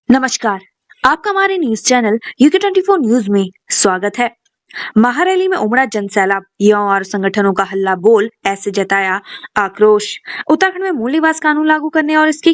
नमस्कार। आपका हमारे न्यूज चैनल यूके 24 न्यूज में स्वागत है। महारैली में उमड़ा जनसैलाब, युवाओं और संगठनों का हल्ला बोल ऐसे जताया आक्रोश। उत्तराखंड में मूल निवास कानून लागू करने और इसकी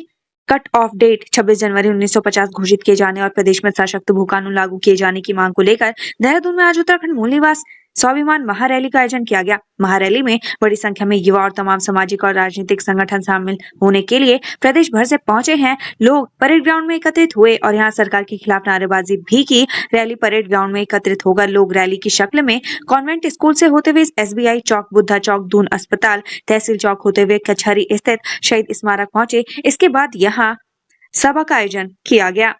कट ऑफ डेट 26 जनवरी 1950 घोषित किए जाने और प्रदेश में सशक्त भू कानून लागू किए जाने की मांग को लेकर देहरादून में आज उत्तराखंड मूल निवास स्वाभिमान महारैली का आयोजन किया गया। महारैली में बड़ी संख्या में युवा और तमाम सामाजिक और राजनीतिक संगठन शामिल होने के लिए प्रदेश भर से पहुंचे हैं। लोग परेड ग्राउंड में एकत्रित हुए और यहां सरकार के खिलाफ नारेबाजी भी की। रैली परेड ग्राउंड में एकत्रित होकर लोग रैली की शक्ल में कॉन्वेंट स्कूल से होते हुए SBI चौक, बुद्धा चौक, दून अस्पताल, तहसील चौक होते हुए कचहरी स्थित शहीद स्मारक पहुंचे। इसके बाद यहाँ सभा का आयोजन किया गया।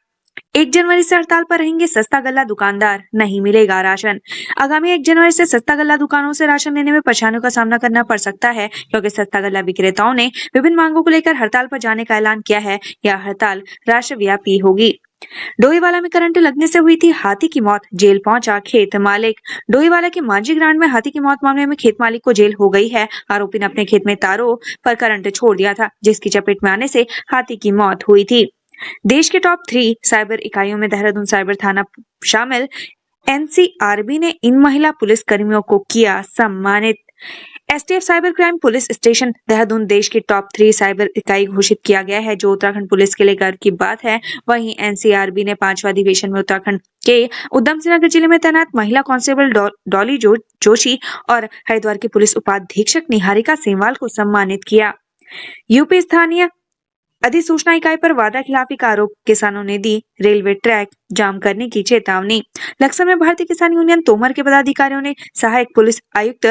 1 जनवरी से हड़ताल पर रहेंगे सस्ता गल्ला दुकानदार, नहीं मिलेगा राशन। आगामी 1 जनवरी से सस्ता गल्ला दुकानों से राशन लेने में परेशानियों का सामना करना पड़ सकता है, क्योंकि सस्ता गल्ला विक्रेताओं ने विभिन्न मांगों को लेकर हड़ताल पर जाने का ऐलान किया है। यह हड़ताल राष्ट्रव्यापी होगी। डोईवाला में करंट लगने से हुई थी हाथी की मौत, जेल पहुंचा खेत मालिक। डोईवाला के मांझी ग्रांड में हाथी की मौत मामले में खेत मालिक को जेल हो गई है। आरोपी ने अपने खेत में तारों पर करंट छोड़ दिया था, जिसकी चपेट में आने से हाथी की मौत हुई थी। देश के टॉप 3 साइबर इकाइयों में देहरादून साइबर थाना शामिल। NCRB ने इन महिला पुलिस कर्मियों को किया सम्मानित। STF cyber crime police station Dehradun देश की टॉप 3 साइबर इकाई घोषित किया गया है, जो उत्तराखंड पुलिस के लिए गर्व की बात है। वहीं NCRB ने 5वां अधिवेशन में उत्तराखंड के उधम सिंह नगर जिले में तैनात महिला कांस्टेबल डॉली जोशी और हरिद्वार की पुलिस उपाधीक्षक निहारिका सेमवाल को सम्मानित किया। यूपी स्थानीय अधिसूचना इकाई पर वादा खिलाफी का आरोप, किसानों ने दी रेलवे ट्रैक जाम करने की चेतावनी। लक्सर में भारतीय किसान यूनियन तोमर के पदाधिकारियों ने सहायक पुलिस आयुक्त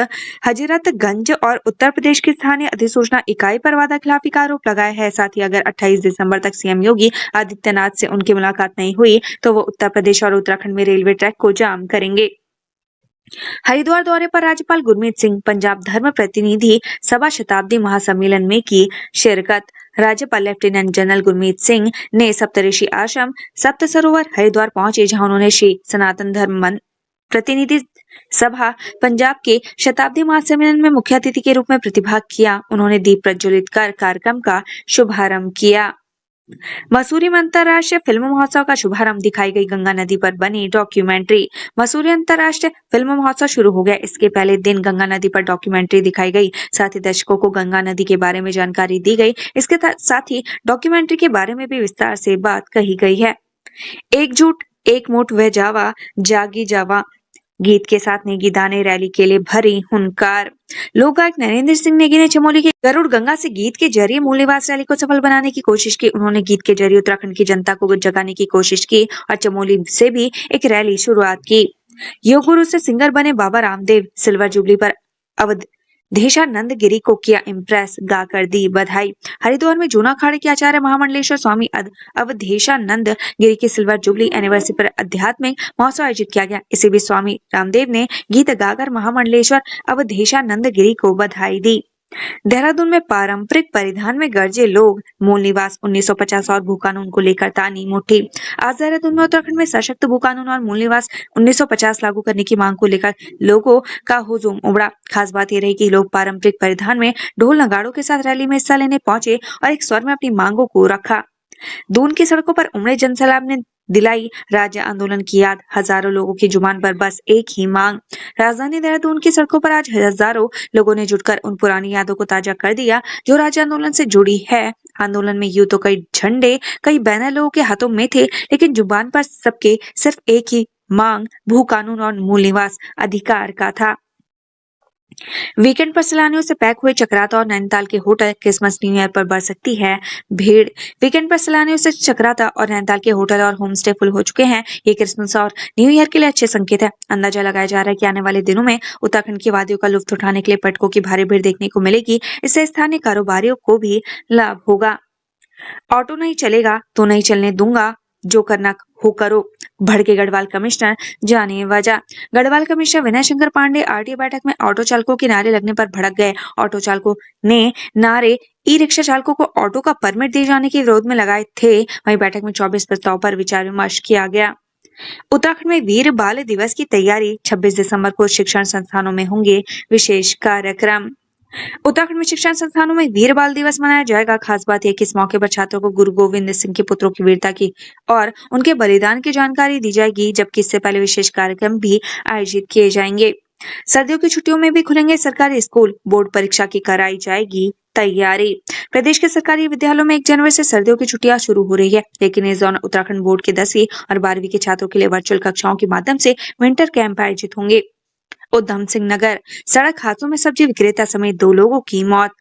हजरतगंज और उत्तर प्रदेश की स्थानीय अधिसूचना इकाई पर वादा खिलाफी का आरोप लगाया है। साथ ही अगर 28 दिसंबर तक CM योगी आदित्यनाथ से उनकी मुलाकात नहीं हुई तो वो उत्तर प्रदेश और उत्तराखंड में रेलवे ट्रैक को जाम करेंगे। हरिद्वार दौरे पर राज्यपाल गुरमीत सिंह, पंजाब धर्म प्रतिनिधि सभा शताब्दी महासम्मेलन में की शिरकत। राज्यपाल लेफ्टिनेंट जनरल गुरमीत सिंह ने सप्तऋषि आश्रम सप्त सरोवर हरिद्वार पहुंचे, जहां उन्होंने श्री सनातन धर्म प्रतिनिधि सभा पंजाब के शताब्दी महासम्मेलन में मुख्य अतिथि के रूप में प्रतिभाग किया। उन्होंने दीप प्रज्वलित कर कार्यक्रम का शुभारंभ किया। मसूरी में अंतर्राष्ट्रीय फिल्म महोत्सव का शुभारंभ। दिखाई गई गंगा नदी पर बनी डॉक्यूमेंट्री। मसूरी अंतर्राष्ट्रीय फिल्म महोत्सव शुरू हो गया। इसके पहले दिन गंगा नदी पर डॉक्यूमेंट्री दिखाई गई। साथ ही दर्शकों को गंगा नदी के बारे में जानकारी दी गई। इसके साथ ही डॉक्यूमेंट्री के बारे में भी विस्तार से बात कही गई है। एकजुट एक मुठ व जावा जागी जावा गीत के साथ नेगी दाने रैली के लिए भरी हुनकार। लोक गायक नरेंद्र सिंह नेगी ने चमोली के गरुड़ गंगा से गीत के जरिए मूल निवास रैली को सफल बनाने की कोशिश की। उन्होंने गीत के जरिए उत्तराखंड की जनता को जगाने की कोशिश की और चमोली से भी एक रैली शुरुआत की। योग गुरु से सिंगर बने बाबा रामदेव सिल्वर जुबली पर अवधेशानंद गिरी को किया इम्प्रेस, गाकर दी बधाई। हरिद्वार में जूना अखाड़े के आचार्य महामंडलेश्वर स्वामी अवधेशानंद गिरी की सिल्वर जुबली एनिवर्सरी पर आध्यात्मिक महोत्सव आयोजित किया गया। इसी बीच स्वामी रामदेव ने गीत गाकर महामंडलेश्वर अवधेशानंद गिरी को बधाई दी। देहरादून में पारंपरिक परिधान में गरजे लोग, मूल निवास 1950 और भू कानून को लेकर तानी मुट्ठी। आज देहरादून में उत्तराखंड में सशक्त भू कानून और मूल निवास 1950 लागू करने की मांग को लेकर लोगों का हुजूम उमड़ा। खास बात यह रही कि लोग पारंपरिक परिधान में ढोल नगाड़ों के साथ रैली में हिस्सा लेने पहुंचे और एक स्वर में अपनी मांगों को रखा। दून की सड़कों पर उमड़े जनसैलाब ने दिलाई राज्य आंदोलन की याद। हजारों लोगों की जुबान पर बस एक ही मांग। राजधानी देहरादून की सड़कों पर आज हजारों लोगों ने जुटकर उन पुरानी यादों को ताजा कर दिया जो राज्य आंदोलन से जुड़ी है। आंदोलन में यूं तो कई झंडे, कई बैनर लोगों के हाथों में थे, लेकिन जुबान पर सबके सिर्फ एक ही मांग भू कानून और मूल निवास अधिकार का था। वीकेंड पर सैलानियों से पैक हुए चक्राता और नैनीताल के होटल। क्रिसमस न्यू ईयर पर बढ़ सकती है भीड़। वीकेंड पर सैलानियों से चक्राता और नैनीताल के होटल और होम स्टे फुल हो चुके हैं। ये क्रिसमस और न्यू ईयर के लिए अच्छे संकेत है। अंदाजा लगाया जा रहा है कि आने वाले दिनों में उत्तराखंड की वादियों का लुत्फ उठाने के लिए पर्यटकों की भारी भीड़ देखने को मिलेगी। इससे स्थानीय कारोबारियों को भी लाभ होगा। ऑटो नहीं चलेगा तो नहीं चलने दूंगा, जो करना हो करो, भड़के गढ़वाल कमिश्नर, जानिए वजह। गढ़वाल कमिश्नर विनय शंकर पांडे RTO बैठक में ऑटो चालकों के नारे लगने पर भड़क गए। ऑटो चालकों ने नारे ई रिक्शा चालकों को ऑटो का परमिट दिए जाने के विरोध में लगाए थे। वहीं बैठक में 24 प्रस्ताव पर विचार विमर्श किया गया। उत्तराखंड में वीर बाल दिवस की तैयारी। 26 दिसंबर को शिक्षण संस्थानों में होंगे विशेष कार्यक्रम। उत्तराखंड में शिक्षण संस्थानों में वीर बाल दिवस मनाया जाएगा। खास बात यह कि इस मौके पर छात्रों को गुरु गोविंद सिंह के पुत्रों की वीरता की और उनके बलिदान की जानकारी दी जाएगी, जबकि इससे पहले विशेष कार्यक्रम भी आयोजित किए जाएंगे। सर्दियों की छुट्टियों में भी खुलेंगे सरकारी स्कूल, बोर्ड परीक्षा की कराई जाएगी तैयारी। प्रदेश के सरकारी विद्यालयों में 1 जनवरी से सर्दियों की छुट्टियां शुरू हो रही है, लेकिन इस दौरान उत्तराखंड बोर्ड के 10वीं और 12वीं के छात्रों के लिए वर्चुअल कक्षाओं के माध्यम से विंटर कैंप आयोजित होंगे। उधम सिंह नगर सड़क हादसों में सब्जी विक्रेता समेत 2 लोगों की मौत।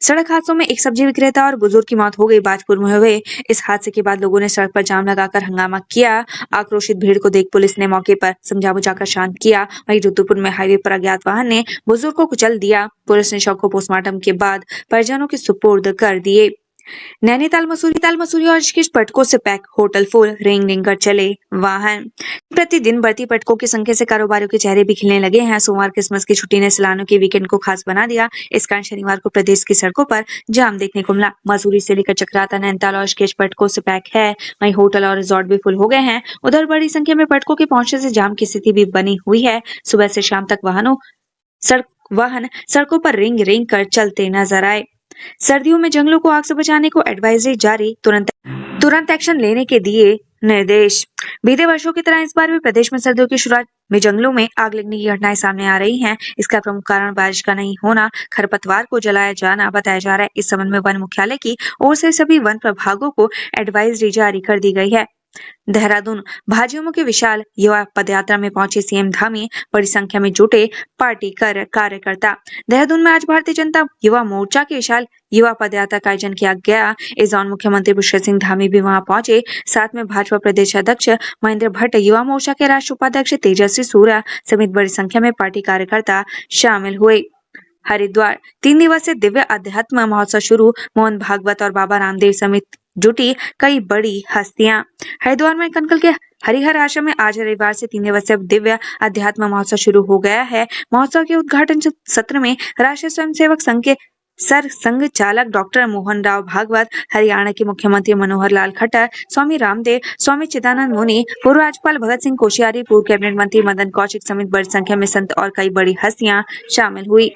सड़क हादसों में एक सब्जी विक्रेता और बुजुर्ग की मौत हो गई। बाजपुर में हुए इस हादसे के बाद लोगों ने सड़क पर जाम लगाकर हंगामा किया। आक्रोशित भीड़ को देख पुलिस ने मौके पर समझा बुझाकर शांत किया। वहीं रुद्रपुर में हाईवे पर अज्ञात वाहन ने बुजुर्ग को कुचल दिया। पुलिस ने शव को पोस्टमार्टम के बाद परिजनों के सुपुर्द कर दिए। नैनीताल मसूरी और ऋषिकेश पटकों से पैक, होटल फुल, रेंग रेंग कर चले वाहन। प्रतिदिन बढ़ती पटकों की संख्या से कारोबारियों के चेहरे भी खिलने लगे हैं। सोमवार क्रिसमस की छुट्टी ने सैलानियों के वीकेंड को खास बना दिया। इस कारण शनिवार को प्रदेश की सड़कों पर जाम देखने को मिला। मसूरी से लेकर चक्राता, नैनीताल और ऋषिकेश पटकों से पैक है। वहीं होटल और रिजॉर्ट भी फुल हो गए हैं। उधर बड़ी संख्या में पटकों के पहुंचने से जाम की स्थिति भी बनी हुई है। सुबह से शाम तक वाहन सड़कों पर रेंग रेंग कर चलते नजर आए। सर्दियों में जंगलों को आग से बचाने को एडवाइजरी जारी, तुरंत एक्शन लेने के दिए निर्देश। बीते वर्षों की तरह इस बार भी प्रदेश में सर्दियों की शुरुआत में जंगलों में आग लगने की घटनाएं सामने आ रही हैं। इसका प्रमुख कारण बारिश का नहीं होना, खरपतवार को जलाया जाना बताया जा रहा है। इस संबंध में वन मुख्यालय की ओर से सभी वन प्रभागों को एडवाइजरी जारी कर दी गई है। देहरादून भाजयुमो के विशाल युवा पदयात्रा में पहुंचे सीएम धामी, बड़ी संख्या में जुटे पार्टी कार्यकर्ता। देहरादून में आज भारतीय जनता युवा मोर्चा के विशाल युवा पदयात्रा का आयोजन किया गया। इस दौरान मुख्यमंत्री पुष्कर सिंह धामी भी वहां पहुंचे। साथ में भाजपा प्रदेश अध्यक्ष महेंद्र भट्ट, युवा मोर्चा के राष्ट्रीय उपाध्यक्ष तेजस्वी सूर्या समेत बड़ी संख्या में पार्टी कार्यकर्ता शामिल हुए। हरिद्वार 3 दिवसीय दिव्य अध्यात्म महोत्सव शुरू, मोहन भागवत और बाबा रामदेव समेत जुटी कई बड़ी हस्तियां। हरिद्वार में कनकल के हरिहर आश्रम में आज रविवार से 3 दिवसीय दिव्य अध्यात्म महोत्सव शुरू हो गया है। महोत्सव के उद्घाटन सत्र में राष्ट्रीय स्वयंसेवक संघ के संघ चालक डॉक्टर मोहन राव भागवत, हरियाणा के मुख्यमंत्री मनोहर लाल खट्टर, स्वामी रामदेव, स्वामी चिदानंद मुनि, पूर्व राज्यपाल भगत सिंह कोश्यारी, पूर्व कैबिनेट मंत्री मदन कौशिक समेत बड़ी संख्या में संत और कई बड़ी हस्तियां शामिल हुई।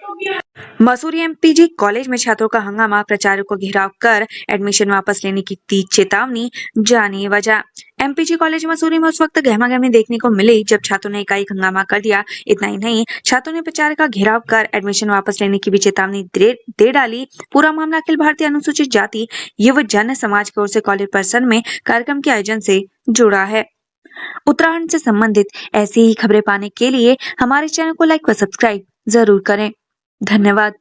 मसूरी एमपीजी कॉलेज में छात्रों का हंगामा, प्राचार्य को घेराव कर एडमिशन वापस लेने की दी चेतावनी, जानिए वजह। एमपीजी कॉलेज मसूरी में उस वक्त गहमागहमी देखने को मिली जब छात्रों ने एकाएक हंगामा कर दिया। इतना ही नहीं, छात्रों ने प्राचार्य का घेराव कर एडमिशन वापस लेने की भी चेतावनी दे डाली। पूरा मामला अखिल भारतीय अनुसूचित जाति युव जन समाज की ओर से कॉलेज परिसर में कार्यक्रम के आयोजन से जुड़ा है। उत्तराखंड से संबंधित ऐसी ही खबरें पाने के लिए हमारे चैनल को लाइक व सब्सक्राइब जरूर करें। धन्यवाद।